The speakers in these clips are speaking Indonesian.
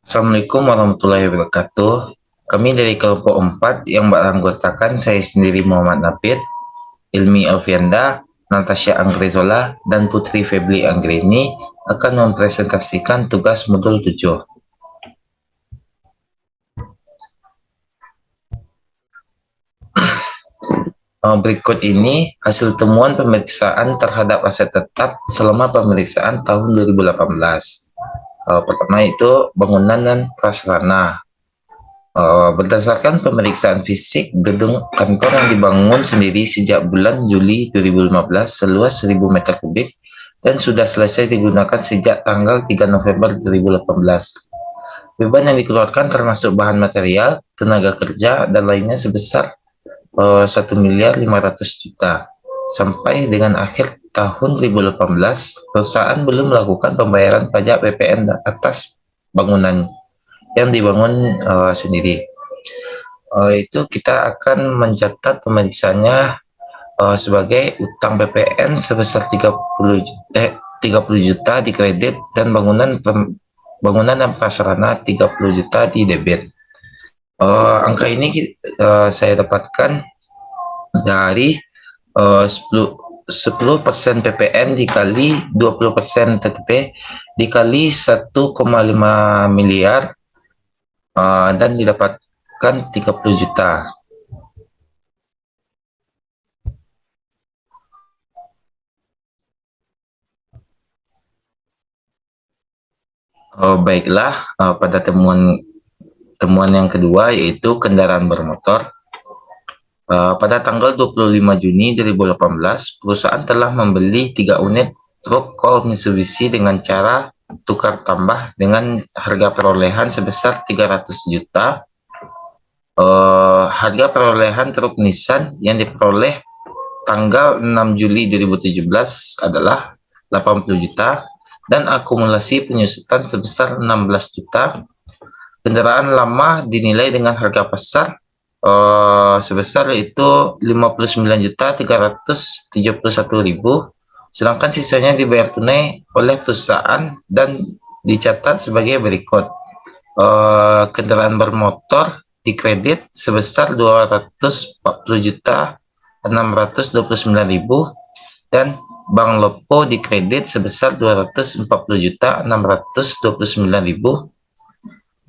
Assalamualaikum warahmatullahi wabarakatuh. Kami dari kelompok 4 yang beranggotakan saya sendiri Muhammad Nafid, Ilmi Alfianda, Natasha Angrezola, dan Putri Febli Anggreni akan mempresentasikan tugas modul 7. Berikut ini hasil temuan pemeriksaan terhadap aset tetap selama pemeriksaan tahun 2018. Pertama itu bangunan dan prasarana. Berdasarkan pemeriksaan fisik, gedung kantor yang dibangun sendiri sejak bulan Juli 2015 seluas 1.000 meter kubik dan sudah selesai digunakan sejak tanggal 3 November 2018. Beban yang dikeluarkan termasuk bahan material, tenaga kerja, dan lainnya sebesar 1.500.000.000. Sampai dengan akhir tahun 2018, perusahaan belum melakukan pembayaran pajak PPN atas bangunan yang dibangun sendiri. Itu kita akan mencatat pemeriksaannya sebagai utang PPN sebesar 30 juta di kredit dan bangunan dan prasarana 30 juta di debit. Angka ini saya dapatkan dari 10% PPN dikali 20% TTP dikali 1,5 miliar dan didapatkan 30 juta. Baiklah, pada temuan yang kedua yaitu kendaraan bermotor. Pada tanggal 25 Juni 2018, perusahaan telah membeli 3 unit truk Call Mitsubishi dengan cara tukar tambah dengan harga perolehan sebesar 300 juta. Harga perolehan truk Nissan yang diperoleh tanggal 6 Juli 2017 adalah 80 juta dan akumulasi penyusutan sebesar 16 juta. Kendaraan lama dinilai dengan harga pasar sebesar itu 59.371.000, sedangkan sisanya dibayar tunai oleh perusahaan dan dicatat sebagai berikut. Kendaraan bermotor di kredit sebesar 240.629.000 dan Bank Lopo di kredit sebesar 240.629.000.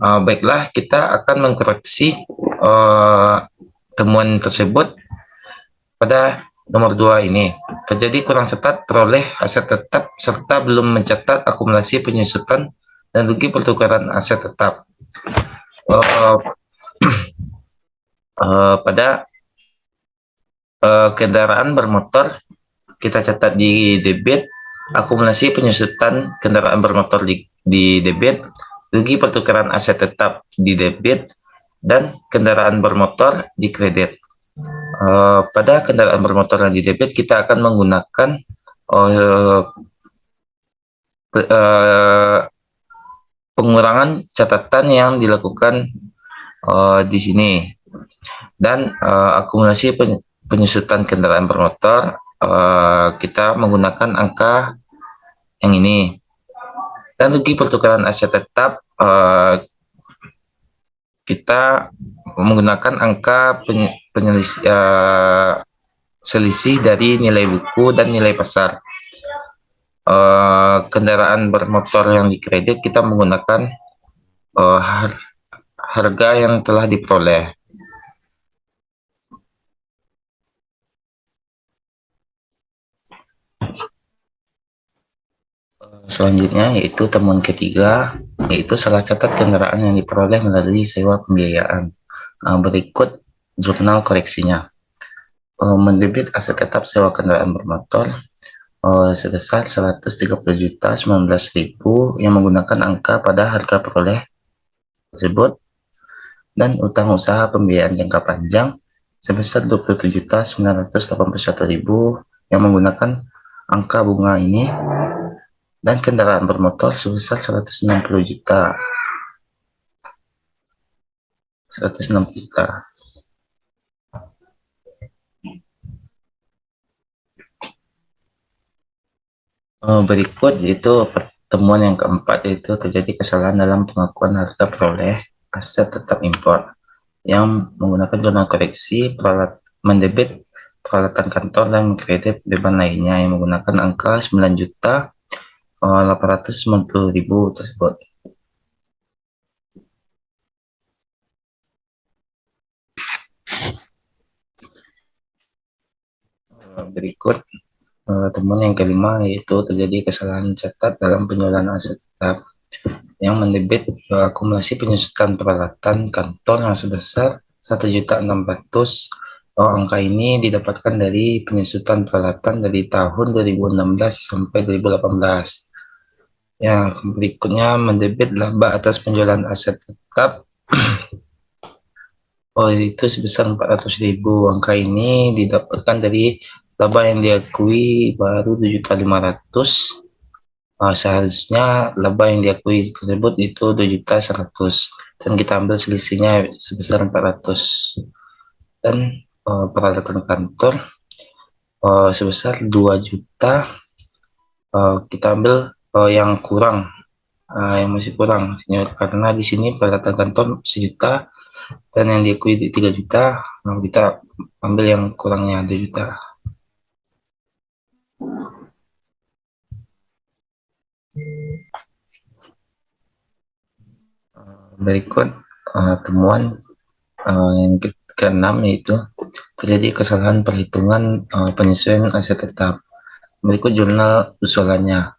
Baiklah, kita akan mengkoreksi temuan tersebut pada nomor 2 ini. Terjadi kurang cepat peroleh aset tetap serta belum mencatat akumulasi penyusutan dan rugi pertukaran aset tetap. Pada kendaraan bermotor kita catat di debit akumulasi penyusutan kendaraan bermotor di debit, rugi pertukaran aset tetap di debit, dan kendaraan bermotor di kredit. Pada kendaraan bermotor yang di debit kita akan menggunakan pengurangan catatan yang dilakukan di sini, dan akumulasi penyusutan kendaraan bermotor kita menggunakan angka yang ini, dan rugi pertukaran aset tetap kita menggunakan angka selisih dari nilai buku dan nilai pasar. Kendaraan bermotor yang dikredit kita menggunakan harga yang telah diperoleh. Selanjutnya yaitu temuan ketiga, yaitu salah catat kendaraan yang diperoleh melalui sewa pembiayaan. Berikut jurnal koreksinya. Mendebit aset tetap sewa kendaraan bermotor sebesar 130.019.000 yang menggunakan angka pada harga peroleh tersebut, dan utang usaha pembiayaan jangka panjang sebesar 27.981.000 yang menggunakan angka bunga ini, dan kendaraan bermotor sebesar 160 juta. Berikut itu temuan yang keempat yaitu terjadi kesalahan dalam pengakuan harga peroleh aset tetap impor yang menggunakan jurnal koreksi mendebit peralatan kantor dan kredit beban lainnya yang menggunakan angka 9.890.000 tersebut. Berikut temuan yang kelima yaitu terjadi kesalahan catat dalam penjualan aset tetap yang mendebit akumulasi penyusutan peralatan kantor yang sebesar 1.600.000. Angka ini didapatkan dari penyusutan peralatan dari tahun 2016 sampai 2018. Ya, berikutnya mendebit laba atas penjualan aset tetap. Itu sebesar 400.000. Angka ini didapatkan dari laba yang diakui baru 7.500.000. Seharusnya laba yang diakui tersebut itu 2.100.000 dan kita ambil selisihnya sebesar 400. Dan peralatan kantor sebesar 2 juta, kita ambil yang kurang, yang masih kurang karena di sini peralatan kantor 1 juta dan yang diakui 3 juta, kita ambil yang kurangnya 2 juta. Berikut temuan yang keenam yaitu terjadi kesalahan perhitungan penyesuaian aset tetap. Berikut jurnal usulannya.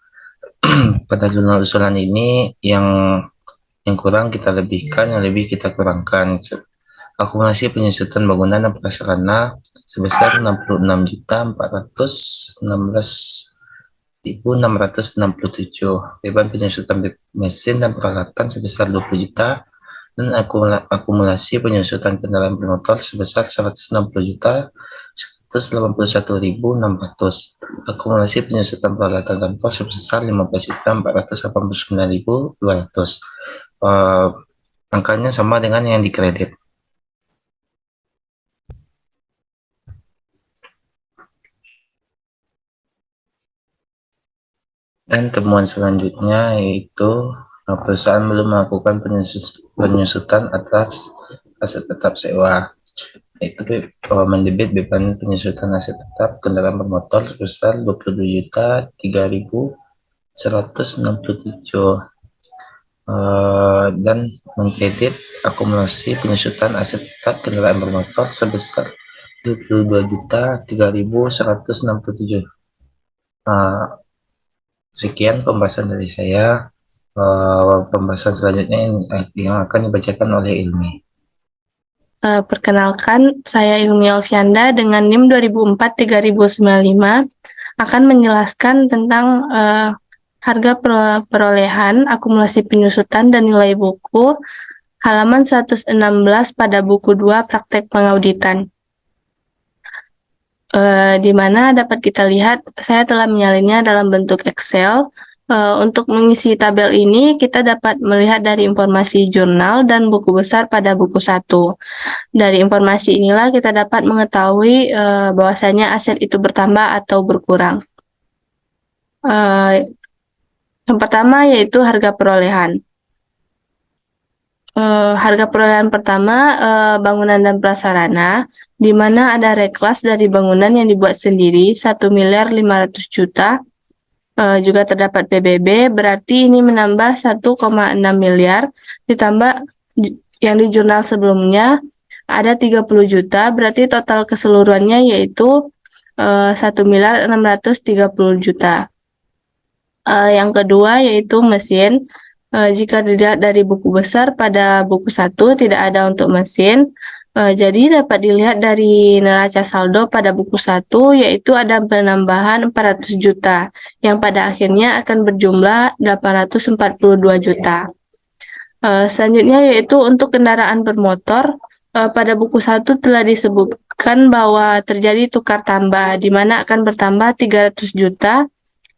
Pada jurnal usulan ini yang kurang kita lebihkan, yang lebih kita kurangkan. Akumulasi penyusutan bangunan dan prasarana sebesar 66.416.667. Beban penyusutan mesin dan peralatan sebesar 20 juta dan akumulasi penyusutan kendaraan bermotor sebesar 160.181.600. Akumulasi penyusutan peralatan kantor sebesar 15.489.200. Angkanya sama dengan yang dikredit. Dan temuan selanjutnya yaitu perusahaan belum melakukan penyusutan atas aset tetap sewa, yaitu mendebit beban penyusutan aset tetap kendaraan bermotor sebesar 22.3.167 dan mengkredit akumulasi penyusutan aset tetap kendaraan bermotor sebesar 22.003.167. Sekian pembahasan dari saya. Pembahasan selanjutnya yang akan dibacakan oleh Ilmi. Perkenalkan, saya Ilmi Alfianda dengan NIM 2004-3095 akan menjelaskan tentang harga perolehan, akumulasi penyusutan, dan nilai buku halaman 116 pada buku 2 praktek pengauditan. Di mana dapat kita lihat saya telah menyalinnya dalam bentuk Excel. Untuk mengisi tabel ini kita dapat melihat dari informasi jurnal dan buku besar pada buku 1. Dari informasi inilah kita dapat mengetahui bahwasanya aset itu bertambah atau berkurang. Yang pertama yaitu harga perolehan. Harga perolehan pertama bangunan dan prasarana, di mana ada reklas dari bangunan yang dibuat sendiri 1.500.000.000. Juga terdapat PBB, berarti ini menambah 1,6 miliar, ditambah yang di jurnal sebelumnya ada 30 juta, berarti total keseluruhannya yaitu 1.630.000.000. Yang kedua yaitu mesin. Jika dilihat dari buku besar pada buku 1 tidak ada untuk mesin, jadi dapat dilihat dari neraca saldo pada buku 1 yaitu ada penambahan 400 juta yang pada akhirnya akan berjumlah 842 juta. Selanjutnya yaitu untuk kendaraan bermotor, pada buku 1 telah disebutkan bahwa terjadi tukar tambah di mana akan bertambah 300 juta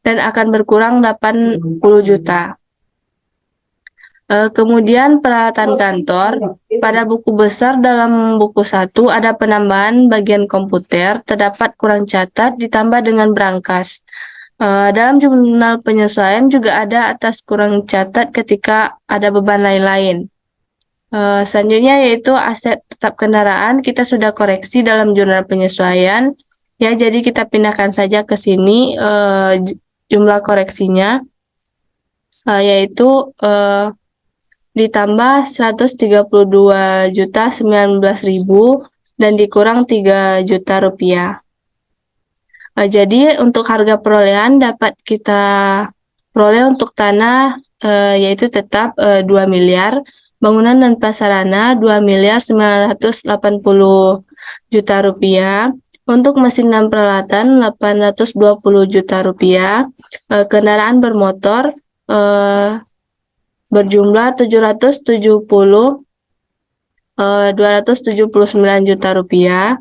dan akan berkurang 80 juta. Kemudian peralatan kantor, pada buku besar dalam buku 1 ada penambahan bagian komputer, terdapat kurang catat ditambah dengan brankas. Dalam jurnal penyesuaian juga ada atas kurang catat ketika ada beban lain-lain. Selanjutnya yaitu aset tetap kendaraan, kita sudah koreksi dalam jurnal penyesuaian. Ya, jadi kita pindahkan saja ke sini jumlah koreksinya, yaitu ditambah 132.019.000 dan dikurang 3 juta rupiah. Jadi untuk harga perolehan dapat kita peroleh untuk tanah yaitu tetap 2 miliar, bangunan dan prasarana 2.980 juta rupiah, untuk mesin dan peralatan 820 juta rupiah, kendaraan bermotor berjumlah 279 juta rupiah,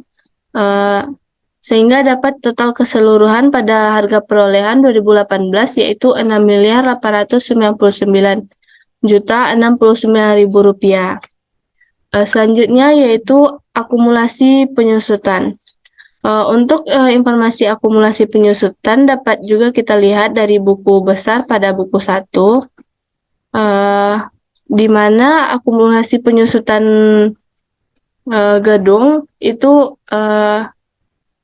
sehingga dapat total keseluruhan pada harga perolehan 2018 yaitu 6.899.069.000 rupiah. Selanjutnya yaitu akumulasi penyusutan. Untuk informasi akumulasi penyusutan dapat juga kita lihat dari buku besar pada buku 1, di mana akumulasi penyusutan gedung itu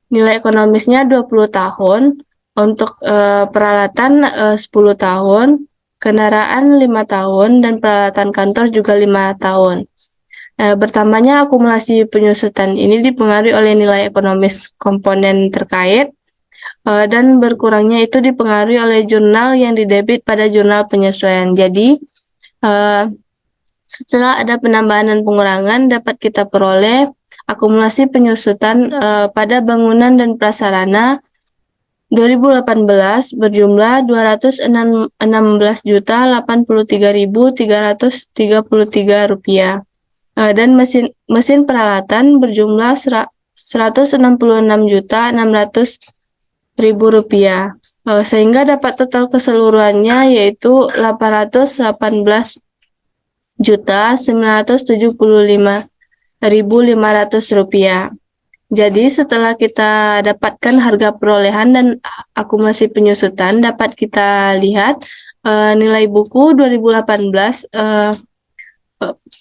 nilai ekonomisnya 20 tahun, untuk peralatan 10 tahun, kendaraan 5 tahun, dan peralatan kantor juga 5 tahun. Bertambahnya akumulasi penyusutan ini dipengaruhi oleh nilai ekonomis komponen terkait, dan berkurangnya itu dipengaruhi oleh jurnal yang didebit pada jurnal penyesuaian. Jadi, setelah ada penambahan dan pengurangan dapat kita peroleh akumulasi penyusutan pada bangunan dan prasarana 2018 berjumlah 216.083.333 rupiah, dan mesin peralatan berjumlah 166.600.000 rupiah, sehingga dapat total keseluruhannya yaitu 818.975.500 rupiah. Jadi setelah kita dapatkan harga perolehan dan akumulasi penyusutan, dapat kita lihat nilai buku 2018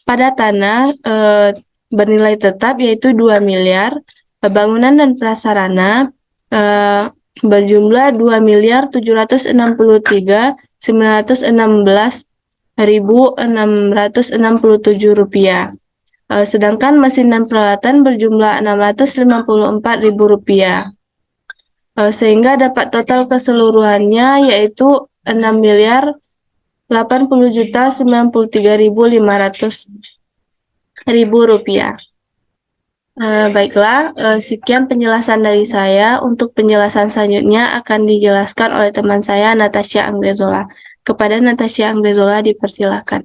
pada tanah bernilai tetap yaitu 2 miliar, bangunan dan prasarana berjumlah 2.763.916.667 rupiah. Sedangkan mesin dan peralatan berjumlah 654.000 rupiah, sehingga dapat total keseluruhannya yaitu 6.080.093.500 rupiah. Baiklah, sekian penjelasan dari saya. Untuk penjelasan selanjutnya akan dijelaskan oleh teman saya Natasha Angrezola. Kepada Natasha Angrezola dipersilakan.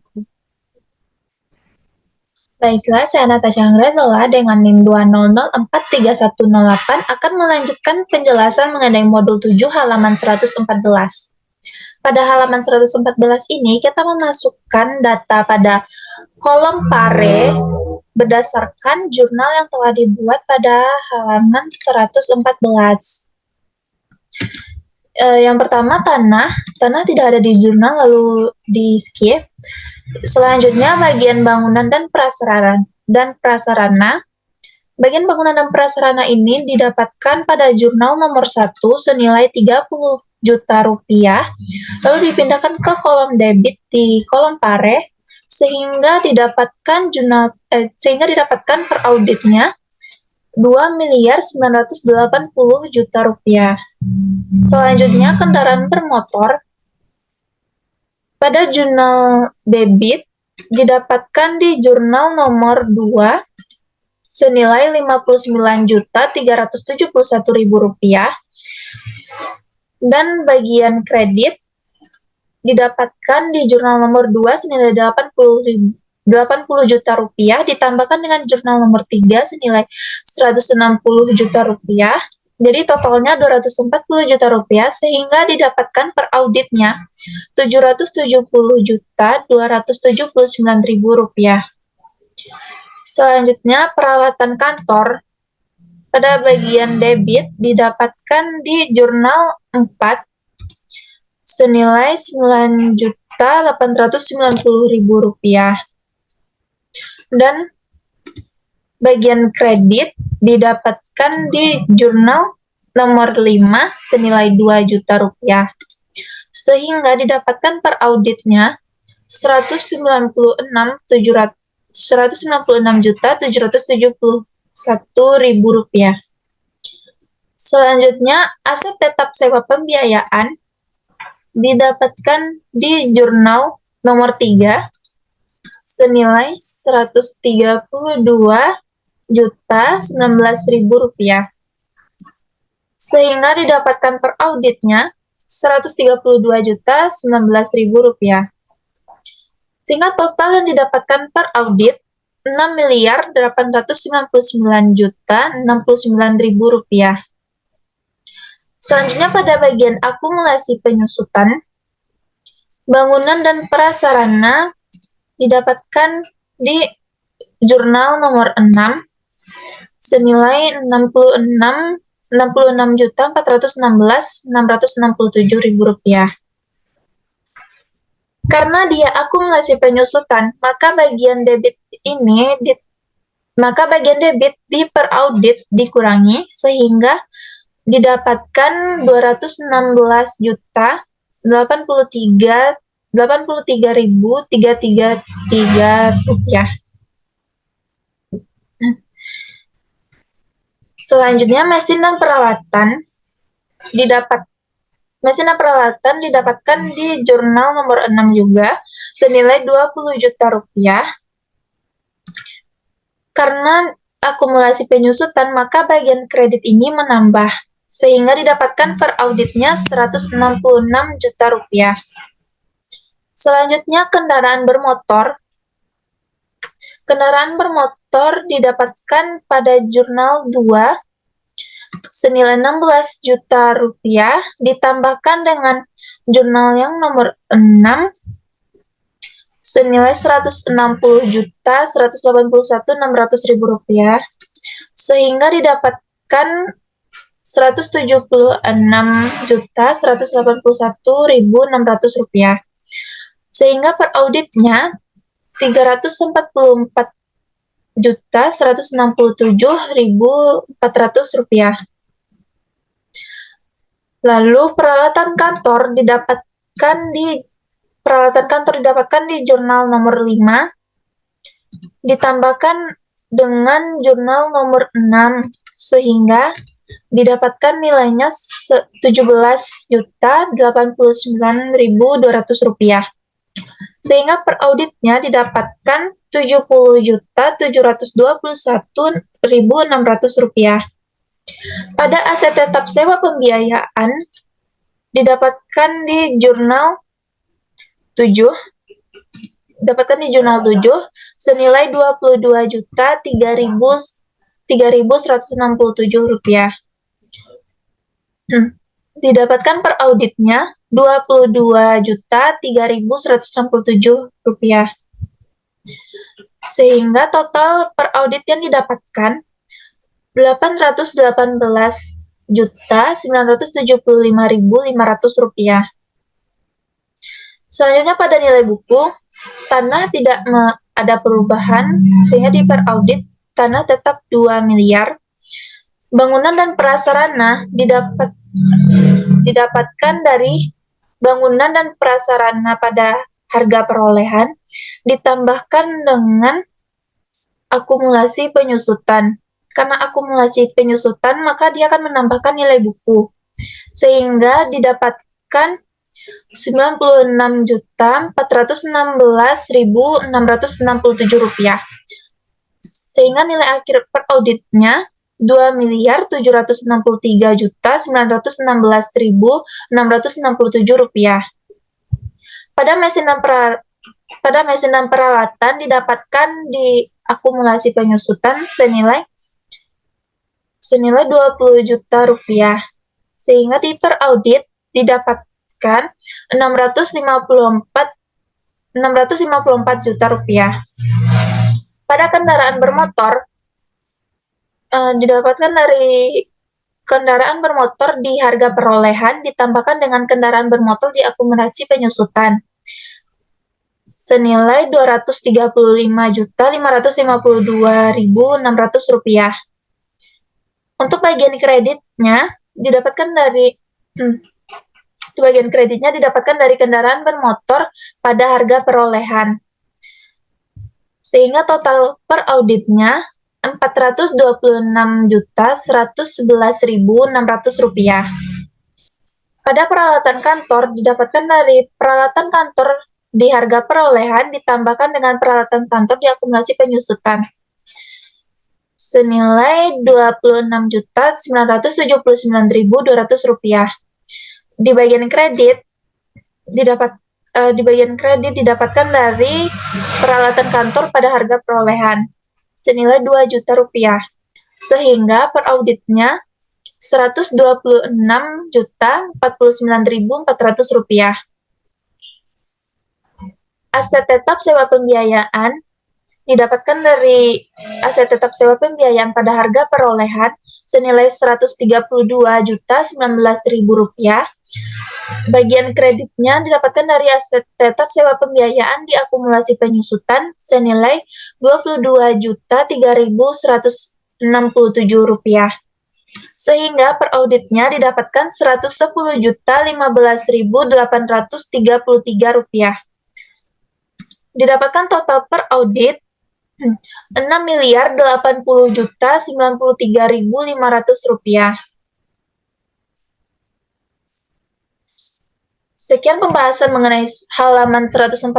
Baiklah, saya Natasha Angrezola dengan NIM 200431108 akan melanjutkan penjelasan mengenai modul 7 halaman 114. Pada halaman 114 ini kita memasukkan data pada kolom pare berdasarkan jurnal yang telah dibuat pada halaman 114. Yang pertama tanah tidak ada di jurnal lalu di skip. Selanjutnya bagian bangunan dan prasarana. Bagian bangunan dan prasarana ini didapatkan pada jurnal nomor 1 senilai 30 juta rupiah, lalu dipindahkan ke kolom debit di kolom pare sehingga didapatkan per auditnya 2.980 juta rupiah. Selanjutnya kendaraan bermotor pada jurnal debit didapatkan di jurnal nomor 2 senilai 59.371.000 rupiah, dan bagian kredit didapatkan di jurnal nomor 2 senilai 80 juta rupiah ditambahkan dengan jurnal nomor 3 senilai 160 juta rupiah. Jadi totalnya 240 juta rupiah sehingga didapatkan per auditnya 770.279.000 rupiah. Selanjutnya peralatan kantor pada bagian debit didapatkan di jurnal 4 senilai Rp9.890.000. Dan bagian kredit didapatkan di jurnal nomor 5 senilai Rp2 juta. Sehingga didapatkan per auditnya Rp196.771.000. Selanjutnya, aset tetap sewa pembiayaan didapatkan di jurnal nomor 3 senilai Rp132.019.000. Sehingga didapatkan per auditnya Rp132.019.000. Sehingga total yang didapatkan per audit Rp6.899.069.000. Selanjutnya pada bagian akumulasi penyusutan, bangunan dan prasarana didapatkan di jurnal nomor 6 senilai Rp66.416.667.000. Karena dia akumulasi penyusutan, maka bagian debit di per audit dikurangi sehingga didapatkan Rp216.083.333. Selanjutnya mesin dan peralatan didapatkan di jurnal nomor 6 juga senilai Rp20 juta. Karena akumulasi penyusutan, maka bagian kredit ini menambah sehingga didapatkan per auditnya Rp166 juta. Selanjutnya kendaraan bermotor. Kendaraan bermotor didapatkan pada jurnal 2 senilai Rp16 juta ditambahkan dengan jurnal yang nomor 6 senilai Rp160.181.600.000 sehingga didapatkan Rp176.181.600. Sehingga per auditnya Rp344.167.400. Lalu peralatan kantor didapatkan di jurnal nomor 5 ditambahkan dengan jurnal nomor 6 sehingga didapatkan nilainya Rp17.089.200. Sehingga per auditnya didapatkan Rp70.721.600. Pada aset tetap sewa pembiayaan didapatkan di jurnal 7 senilai Rp22.3.167. Didapatkan per auditnya Rp22.3.167. Sehingga total per audit yang didapatkan Rp818.975.500. Selanjutnya pada nilai buku, tanah tidak ada perubahan sehingga di per audit tanah tetap 2 miliar. Bangunan dan prasarana didapatkan dari bangunan dan prasarana pada harga perolehan ditambahkan dengan akumulasi penyusutan. Karena akumulasi penyusutan, maka dia akan menambahkan nilai buku. Sehingga didapatkan Rp96.416.667. Sehingga nilai akhir per auditnya Rp2.763.916.667. Pada mesin dan peralatan didapatkan di akumulasi penyusutan senilai Rp20 juta. Sehingga di per audit didapatkan Rp654 juta. Pada kendaraan bermotor didapatkan dari kendaraan bermotor di harga perolehan ditambahkan dengan kendaraan bermotor di akumulasi penyusutan senilai Rp235.552.600. Untuk bagian kreditnya didapatkan dari kendaraan bermotor pada harga perolehan. Sehingga total per auditnya Rp426.111.600. Pada peralatan kantor didapatkan dari peralatan kantor di harga perolehan ditambahkan dengan peralatan kantor di akumulasi penyusutan senilai Rp26.979.200. Di bagian kredit didapatkan dari peralatan kantor pada harga perolehan senilai Rp2 juta, sehingga per auditnya Rp126.049.400. Aset tetap sewa pembiayaan didapatkan dari aset tetap sewa pembiayaan pada harga perolehan senilai Rp132.019.000. Bagian kreditnya didapatkan dari aset tetap sewa pembiayaan di akumulasi penyusutan senilai Rp22.003.167. Sehingga per auditnya didapatkan Rp110.015.833. Didapatkan total per audit Rp6.080.093.500. Sekian pembahasan mengenai halaman 114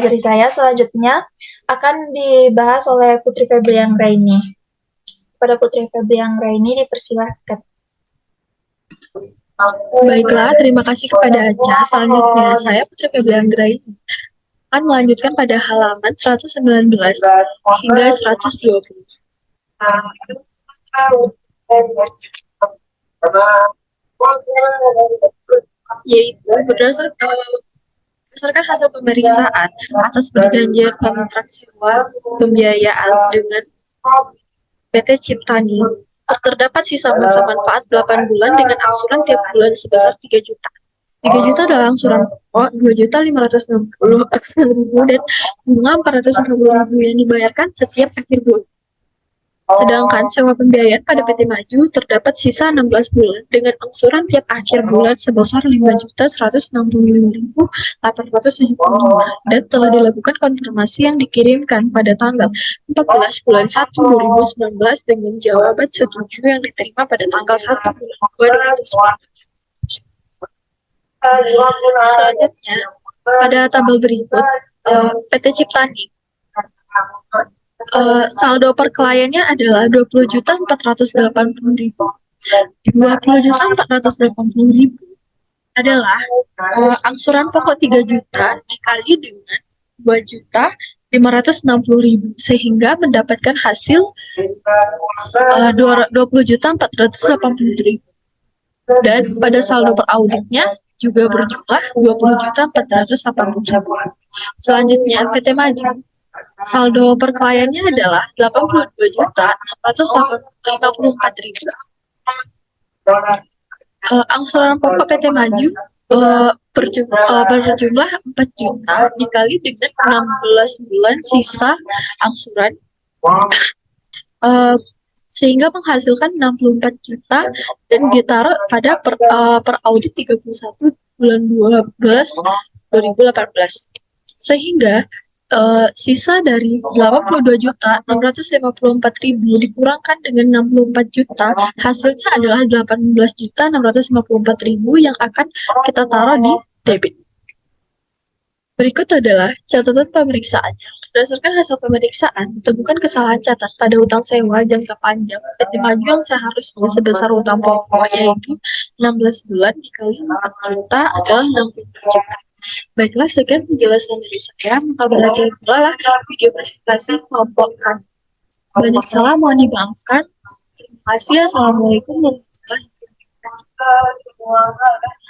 dari saya. Selanjutnya akan dibahas oleh Putri Febriang Raini. Pada Putri Febriang Raini dipersilakan. Baiklah, terima kasih kepada Aca. Selanjutnya, saya Putri Febriang Raini akan melanjutkan pada halaman 119 hingga 120. Yaitu berdasarkan hasil pemeriksaan atas perjanjian kontrak sewa pembiayaan dengan PT Ciptani, terdapat sisa masa manfaat 8 bulan dengan angsuran tiap bulan sebesar 3 juta. 3 juta adalah angsuran pokok, 2.560.000 dan bunga 440.000 yang dibayarkan setiap akhir bulan. Sedangkan sewa pembiayaan pada PT Maju terdapat sisa 16 bulan dengan angsuran tiap akhir bulan sebesar 5.165.875 dan telah dilakukan konfirmasi yang dikirimkan pada tanggal 14 bulan 1 2019 dengan jawaban setuju yang diterima pada tanggal 1 bulan 2 2019. Selanjutnya, pada tabel berikut, PT Ciptani saldo per kliennya adalah 20.480.000. 20.480.000 adalah angsuran pokok 3 juta dikali dengan 2.560.000 sehingga mendapatkan hasil 20.480.000. Dan pada saldo per auditnya juga berjumlah 20.480.000. Selanjutnya PT Maju saldo per kliennya adalah 82.654.000. Angsuran pokok PT Maju berjumlah 4 juta dikali dengan 16 bulan sisa angsuran sehingga menghasilkan 64 juta dan ditaruh pada per audit 31 bulan 12 2018. Sehingga sisa dari 82.654.000 dikurangkan dengan 64 juta, hasilnya adalah 18.654.000 yang akan kita taruh di debit. Berikut adalah catatan pemeriksaannya. Berdasarkan hasil pemeriksaan, ditemukan kesalahan catat pada utang sewa jangka panjang PT Maju yang seharusnya sebesar utang pokok yaitu 16 bulan dikali 4 juta adalah 60 juta. Baiklah, sekian penjelasan dari saya. Maka berakhir pula lah video presentasi kelompok kami. Banyak salah mohon dimaafkan. Terima kasih. Assalamualaikum warahmatullahi wabarakatuh.